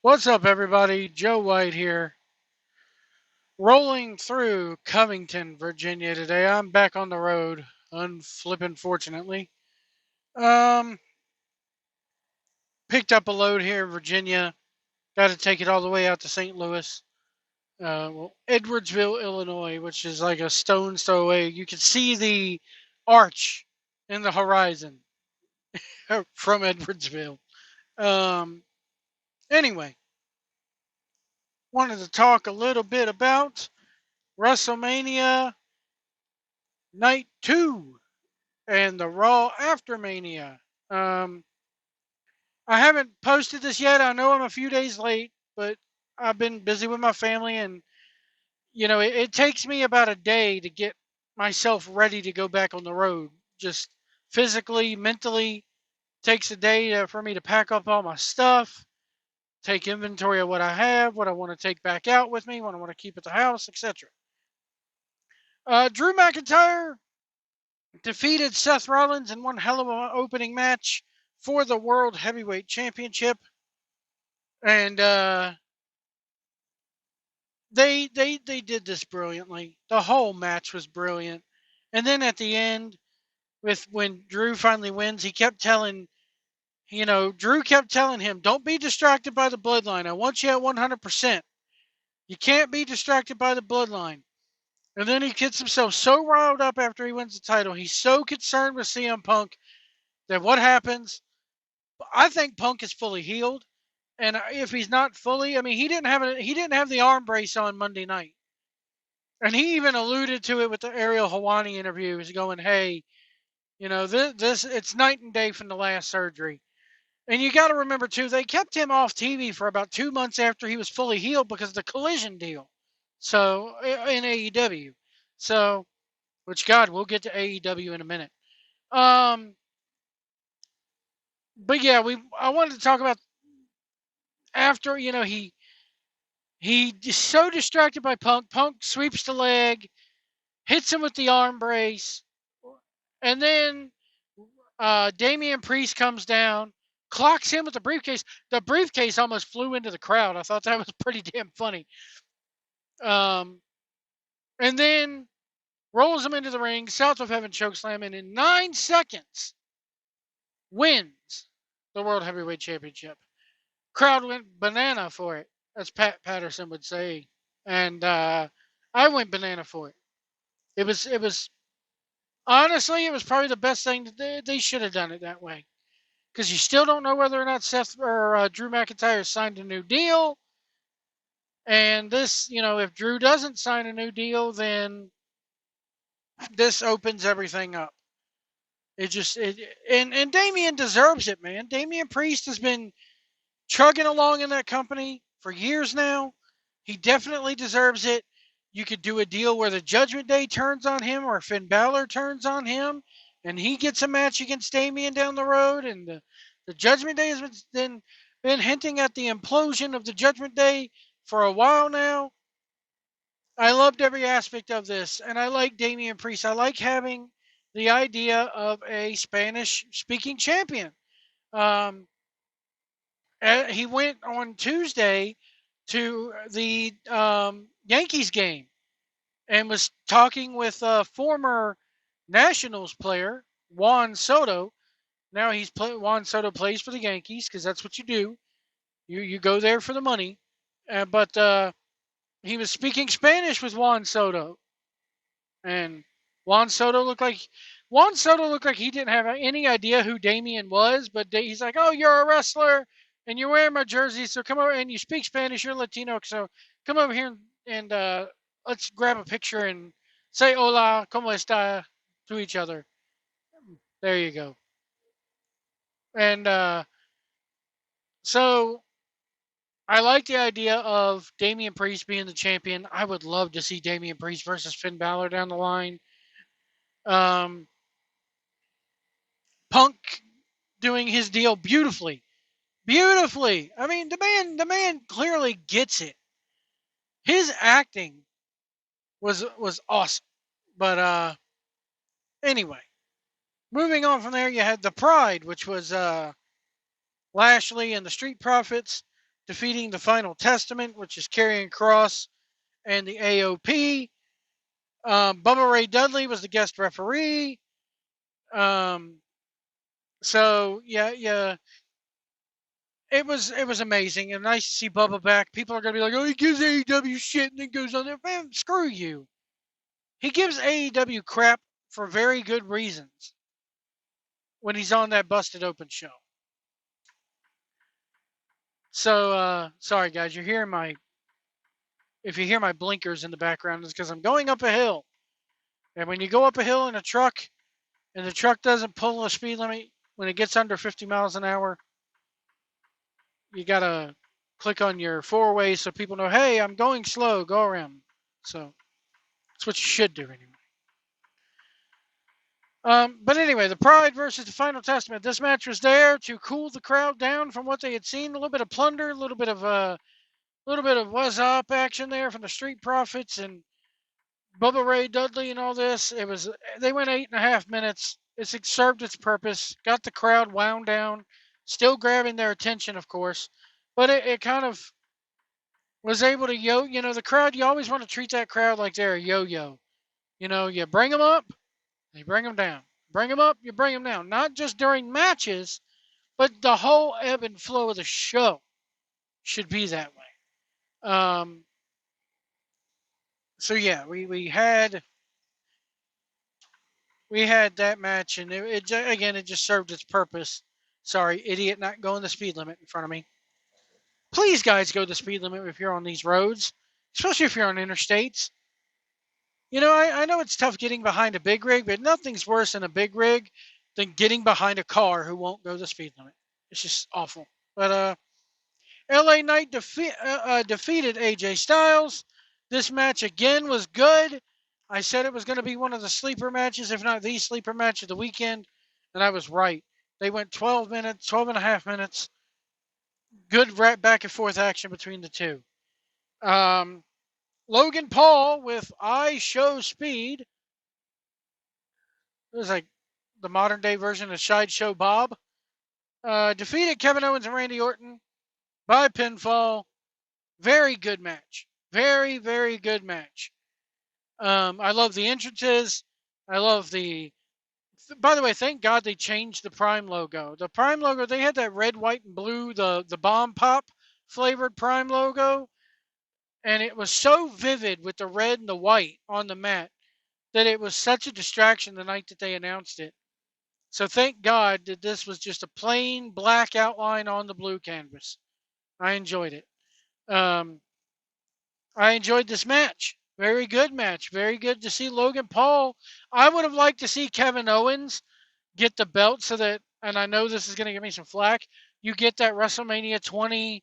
What's up, everybody? Joe White here, rolling through Covington, Virginia today. I'm back on the road, unflippin' fortunately. Um, Picked up a load here in Virginia. Got to take it all the way out to St. Louis. Edwardsville, Illinois, which is like a stone's throw away. You can see the arch in the horizon from Edwardsville. Um, anyway, wanted to talk a little bit about WrestleMania Night 2 and the Raw After Mania. Um, I haven't posted this yet. I know I'm a few days late, but I've been busy with my family, and it takes me about a day to get myself ready to go back on the road. Just physically, mentally, takes a day for me to pack up all my stuff, take inventory of what I have, what I want to take back out with me, what I want to keep at the house, etc. Drew McIntyre defeated Seth Rollins in one hell of an opening match for the World Heavyweight Championship, and they did this brilliantly. The whole match was brilliant, and then at the end, with when Drew finally wins, he kept telling Drew kept telling him, "Don't be distracted by the bloodline. I want you at 100%. You can't be distracted by the bloodline." And then he gets himself so riled up after he wins the title. He's so concerned with CM Punk that what happens? I think Punk is fully healed. And if he's not fully, I mean, he didn't have the arm brace on Monday night, and he even alluded to it with the Ariel Helwani interview. He's going, "Hey, this it's night and day from the last surgery." And you got to remember too, they kept him off TV for about 2 months after he was fully healed because of the collision deal. So in AEW, so which God, we'll get to AEW in a minute. Um, but yeah, I wanted to talk about after he's so distracted by Punk. Punk sweeps the leg, hits him with the arm brace, and then Damian Priest comes down, clocks him with the briefcase. The briefcase almost flew into the crowd. I thought that was pretty damn funny. Um, and then rolls him into the ring, south of heaven chokeslam, and in 9 seconds wins the World Heavyweight Championship. Crowd went banana for it, as Pat Patterson would say, and I went banana for it. It was honestly, it was probably the best thing that they should have done it that way, because you still don't know whether or not Seth or Drew McIntyre signed a new deal. And this, if Drew doesn't sign a new deal, then this opens everything up. And Damian deserves it, man. Damian Priest has been chugging along in that company for years now. He definitely deserves it. You could do a deal where the Judgment Day turns on him or Finn Balor turns on him and he gets a match against Damian down the road. And the Judgment Day has been hinting at the implosion of the Judgment Day for a while now. I loved every aspect of this, and I like Damian Priest. I like having the idea of a Spanish-speaking champion. Um, he went on Tuesday to the Yankees game and was talking with a former Nationals player, Juan Soto. Now Juan Soto plays for the Yankees because that's what you do. You go there for the money. But he was speaking Spanish with Juan Soto, and Juan Soto looked like he didn't have any idea who Damien was, but he's like, "Oh, you're a wrestler, and you're wearing my jersey, so come over and you speak Spanish. You're Latino, so come over here and let's grab a picture and say hola, cómo está to each other." There you go. And so I like the idea of Damian Priest being the champion. I would love to see Damian Priest versus Finn Balor down the line. Um, Punk doing his deal beautifully. Beautifully. I mean, the man clearly gets it. His acting was awesome. But anyway, moving on from there, you had the Pride, which was Lashley and the Street Profits defeating the Final Testament, which is Karrion Kross and the AOP. Bubba Ray Dudley was the guest referee. So yeah, it was amazing and nice to see Bubba back. People are gonna be like, oh, he gives AEW shit and then goes on there. Man, screw you. He gives AEW crap for very good reasons when he's on that Busted Open show. So sorry guys, if you hear my blinkers in the background, it's because I'm going up a hill. And when you go up a hill in a truck and the truck doesn't pull a speed limit when it gets under 50 miles an hour, you gotta click on your four-way so people know, hey, I'm going slow, go around. So that's what you should do anyway. But anyway, the Pride versus the Final Testament. This match was there to cool the crowd down from what they had seen. A little bit of plunder, a little bit of what's up action there from the Street Profits and Bubba Ray Dudley and all this. They went 8.5 minutes. It served its purpose. Got the crowd wound down, still grabbing their attention, of course. But it kind of was able to the crowd. You always want to treat that crowd like they're a yo-yo. You bring them up, you bring them down. Bring them up, you bring them down. Not just during matches, but the whole ebb and flow of the show should be that way. So yeah, we had that match, and it just served its purpose. Sorry, idiot, not going the speed limit in front of me. Please, guys, go the speed limit if you're on these roads, especially if you're on interstates. I know it's tough getting behind a big rig, but nothing's worse in a big rig than getting behind a car who won't go the speed limit. It's just awful. But LA Knight defeated AJ Styles. This match again was good. I said it was going to be one of the sleeper matches, if not the sleeper match of the weekend, and I was right. They went 12 and a half minutes. Good back and forth action between the two. Logan Paul with I Show Speed. It was like the modern day version of Sideshow Bob. Defeated Kevin Owens and Randy Orton by pinfall. Very good match. Very, very good match. I love the entrances. I love by the way, thank God they changed the Prime logo. The Prime logo, they had that red, white, and blue, the Bomb Pop flavored Prime logo. And it was so vivid with the red and the white on the mat that it was such a distraction the night that they announced it. So thank God that this was just a plain black outline on the blue canvas. I enjoyed it. I enjoyed this match. Very good match. Very good to see Logan Paul. I would have liked to see Kevin Owens get the belt so that, and I know this is going to give me some flack, you get that WrestleMania 20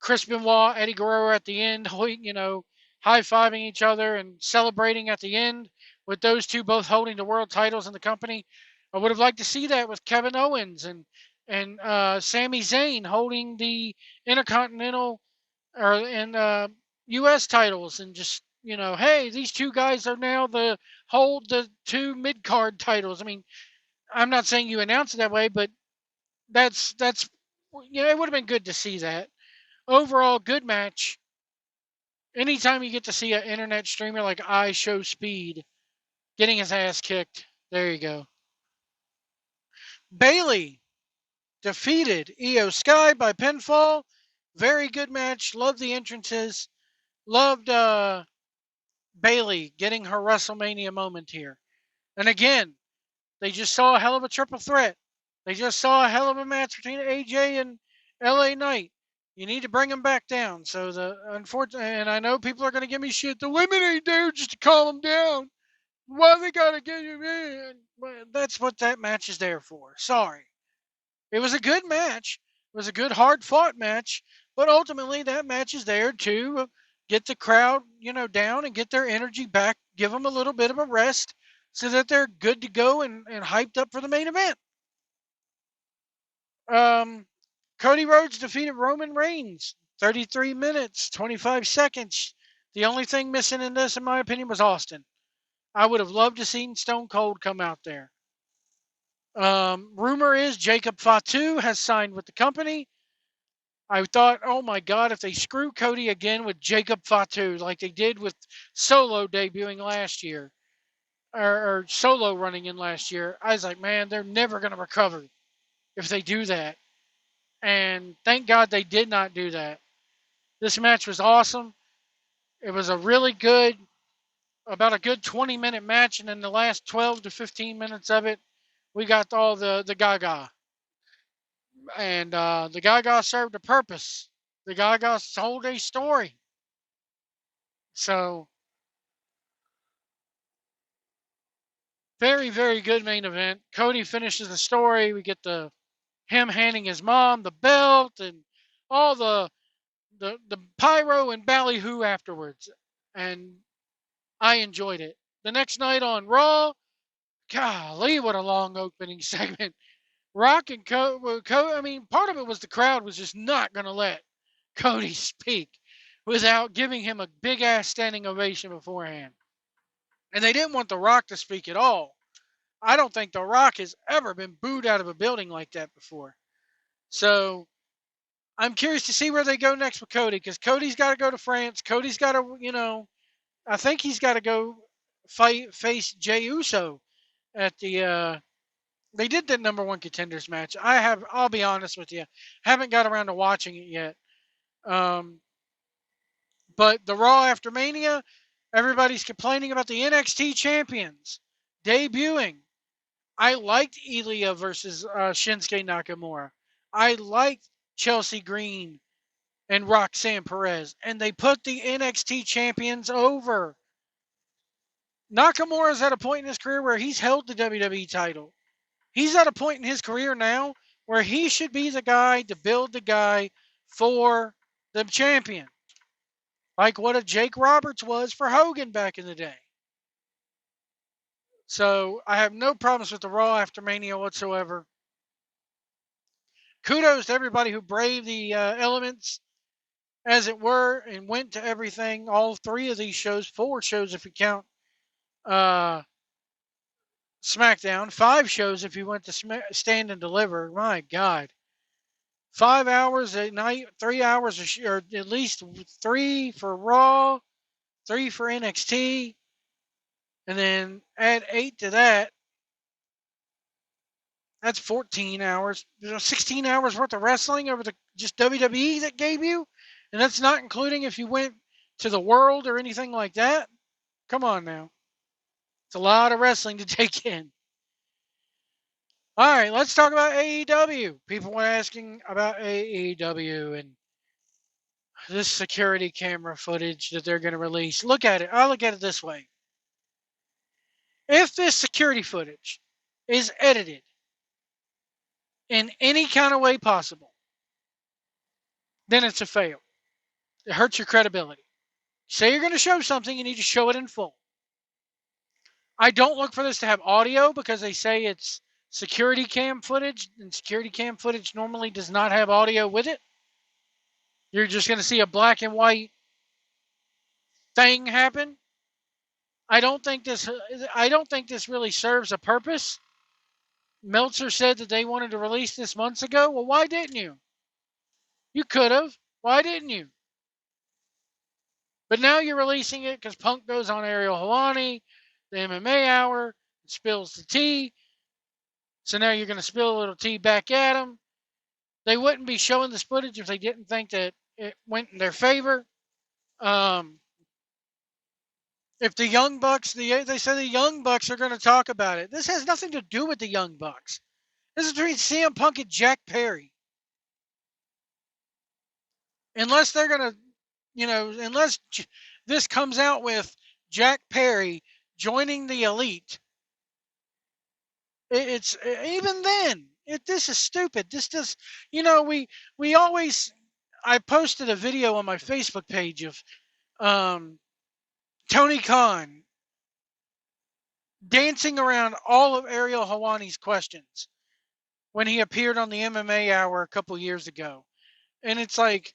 Chris Benoit, Eddie Guerrero at the end, high-fiving each other and celebrating at the end with those two both holding the world titles in the company. I would have liked to see that with Kevin Owens and Sami Zayn holding the Intercontinental and U.S. titles, and just hey, these two guys are now hold the two mid-card titles. I mean, I'm not saying you announce it that way, but that's it would have been good to see that. Overall, good match. Anytime you get to see an internet streamer like I Show Speed getting his ass kicked, there you go. Bayley defeated Io Sky by pinfall. Very good match. Loved the entrances. Loved Bayley getting her WrestleMania moment here. And again, they just saw a hell of a triple threat. They just saw a hell of a match between AJ and LA Knight. You need to bring them back down. So and I know people are going to give me shit. The women ain't there just to calm them down. Why they got to get you in? Well, that's what that match is there for. Sorry. It was a good match. It was a good, hard-fought match. But ultimately, that match is there to get the crowd, down and get their energy back, give them a little bit of a rest so that they're good to go and hyped up for the main event. Cody Rhodes defeated Roman Reigns. 33 minutes, 25 seconds. The only thing missing in this, in my opinion, was Austin. I would have loved to seen Stone Cold come out there. Rumor is Jacob Fatu has signed with the company. I thought, oh my God, if they screw Cody again with Jacob Fatu like they did with Solo debuting last year, or Solo running in last year, I was like, man, they're never going to recover if they do that. And thank God they did not do that. This match was awesome. It was a really good, about a good 20-minute match, and in the last 12 to 15 minutes of it, we got all the Gaga. And the Gaga served a purpose. The Gaga told a story. So, very, very good main event. Cody finishes the story. We get him handing his mom the belt and all the pyro and ballyhoo afterwards. And I enjoyed it. The next night on Raw, golly, what a long opening segment. Rock and I mean, part of it was the crowd was just not going to let Cody speak without giving him a big ass standing ovation beforehand. And they didn't want The Rock to speak at all. I don't think The Rock has ever been booed out of a building like that before. So I'm curious to see where they go next with Cody, because Cody's got to go to France. Cody's got to, I think he's got to go face Jey Uso at the. They did the number one contenders match. I'll be honest with you, haven't got around to watching it yet. But the Raw after Mania, everybody's complaining about the NXT champions debuting. I liked Ilya versus Shinsuke Nakamura. I liked Chelsea Green and Roxanne Perez. And they put the NXT champions over. Nakamura's at a point in his career where he's held the WWE title. He's at a point in his career now where he should be the guy to build the guy for the champion. Like what a Jake Roberts was for Hogan back in the day. So I have no problems with the Raw after Mania whatsoever. Kudos to everybody who braved the elements, as it were, and went to everything. All three of these shows, 4 shows if you count SmackDown, 5 shows if you went to Stand and Deliver. My God. 5 hours a night, 3 hours, or at least 3 for Raw, 3 for NXT, and then add 8 to that. That's 14 hours. 16 hours worth of wrestling over the just WWE that gave you, and that's not including if you went to the World or anything like that. Come on now, it's a lot of wrestling to take in. All right, let's talk about AEW. People were asking about AEW and this security camera footage that they're going to release. Look at it. I'll look at it this way. If this security footage is edited in any kind of way possible, then it's a fail. It hurts your credibility. Say you're going to show something, you need to show it in full. I don't look for this to have audio because they say it's security cam footage, and security cam footage normally does not have audio with it. You're just going to see a black and white thing happen. I don't think this really serves a purpose. Meltzer said that they wanted to release this months ago. Well, why didn't you? You could have. Why didn't you? But now you're releasing it because Punk goes on Ariel Helwani, the MMA Hour, spills the tea. So now you're going to spill a little tea back at them. They wouldn't be showing this footage if they didn't think that it went in their favor. If the Young Bucks, they say the Young Bucks are going to talk about it. This has nothing to do with the Young Bucks. This is between CM Punk and Jack Perry. Unless they're going to, unless this comes out with Jack Perry joining the Elite, it's even then. This is stupid. This does, we always. I posted a video on my Facebook page of Tony Khan dancing around all of Ariel Helwani's questions when he appeared on the MMA Hour a couple years ago, and it's like,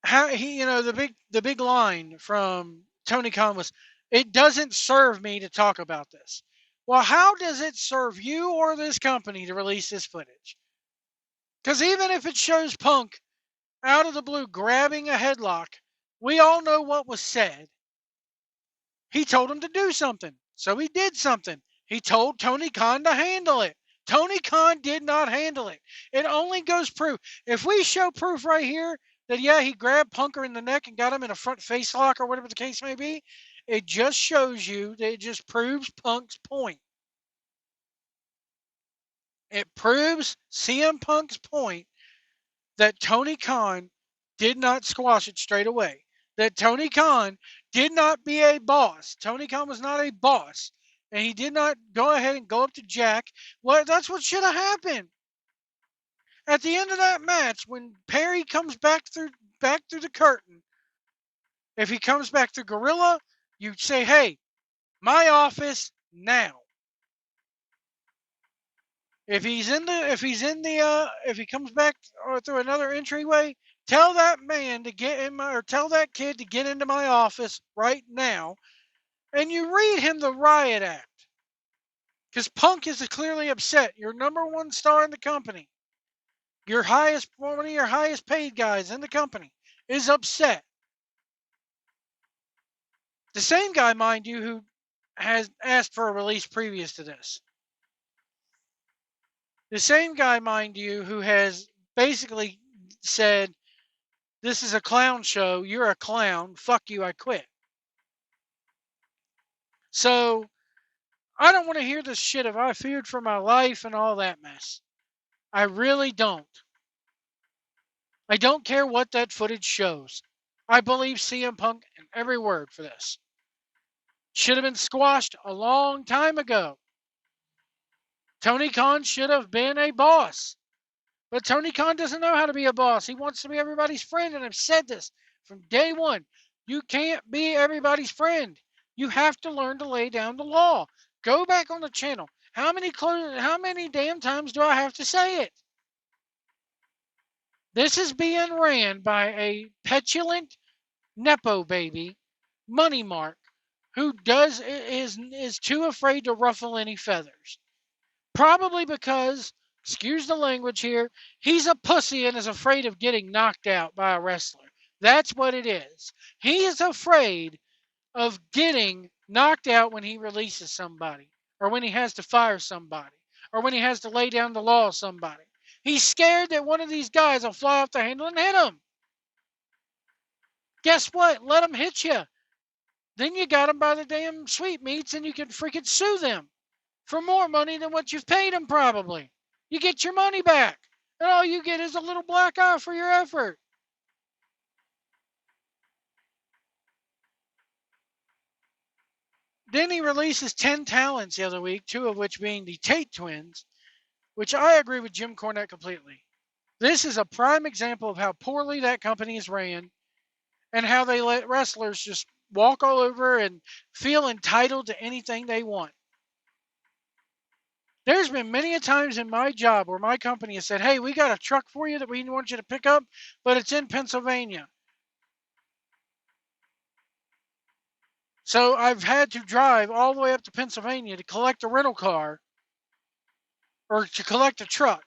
how the big line from Tony Khan was, "It doesn't serve me to talk about this." Well, how does it serve you or this company to release this footage? Because even if it shows Punk out of the blue grabbing a headlock, we all know what was said. He told him to do something, so he did something. He told Tony Khan to handle it. Tony Khan did not handle it. It only goes proof. If we show proof right here that, yeah, he grabbed Punker in the neck and got him in a front face lock or whatever the case may be, it just shows you that it just proves Punk's point. It proves CM Punk's point that Tony Khan did not squash it straight away. That Tony Khan did not be a boss. Tony Khan was not a boss. And he did not go ahead and go up to Jack. Well, that's what should have happened. At the end of that match, when Perry comes back through the curtain, if he comes back through Gorilla, you say, hey, my office now. If he comes back or through another entryway, tell that man to get in or tell that kid to get into my office right now, and you read him the riot act. Because Punk is clearly upset. Your number one star in the company, one of your highest paid guys in the company, is upset. The same guy, mind you, who has asked for a release previous to this. The same guy, mind you, who has basically said, this is a clown show, you're a clown, fuck you, I quit. So, I don't want to hear this shit of I feared for my life and all that mess. I really don't. I don't care what that footage shows. I believe CM Punk in every word for this. Should have been squashed a long time ago. Tony Khan should have been a boss. But Tony Khan doesn't know how to be a boss. He wants to be everybody's friend, and I've said this from day one. You can't be everybody's friend. You have to learn to lay down the law. Go back on the channel. How many damn times do I have to say it? This is being ran by a petulant Nepo baby, Money Mark, who is too afraid to ruffle any feathers. Probably because, excuse the language here, he's a pussy and is afraid of getting knocked out by a wrestler. That's what it is. He is afraid of getting knocked out when he releases somebody, or when he has to fire somebody, or when he has to lay down the law of somebody. He's scared that one of these guys will fly off the handle and hit him. Guess what? Let him hit you. Then you got him by the damn sweetmeats and you can freaking sue them for more money than what you've paid them probably. You get your money back. And all you get is a little black eye for your effort. Then he releases 10 talents the other week, 2 of which being the Tate twins, which I agree with Jim Cornette completely. This is a prime example of how poorly that company is ran and how they let wrestlers just walk all over and feel entitled to anything they want. There's been many a times in my job where my company has said, hey, we got a truck for you that we want you to pick up, but it's in Pennsylvania. So I've had to drive all the way up to Pennsylvania to collect a rental car or to collect a truck.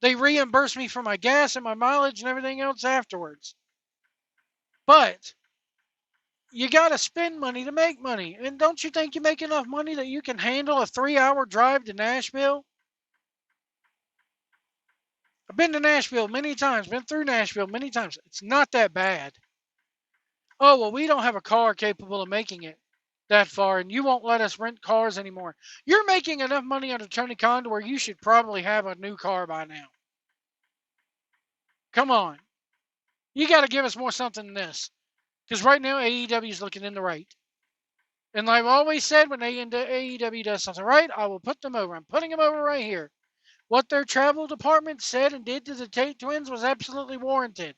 They reimburse me for my gas and my mileage and everything else afterwards. But you got to spend money to make money. And don't you think you make enough money that you can handle a 3-hour drive to Nashville? I've been to Nashville many times, been through Nashville many times. It's not that bad. Oh, well, we don't have a car capable of making it that far, and you won't let us rent cars anymore. You're making enough money under Tony Khan to where you should probably have a new car by now. Come on. You got to give us more something than this. Because right now, AEW is looking in the right. And like I've always said, when AEW does something right, I will put them over. I'm putting them over right here. What their travel department said and did to the Tate twins was absolutely warranted.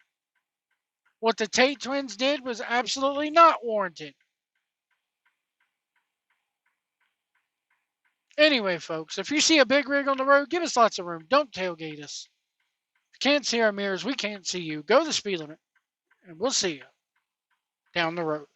What the Tate twins did was absolutely not warranted. Anyway, folks, if you see a big rig on the road, give us lots of room. Don't tailgate us. If you can't see our mirrors, we can't see you. Go the speed limit, and we'll see you down the road.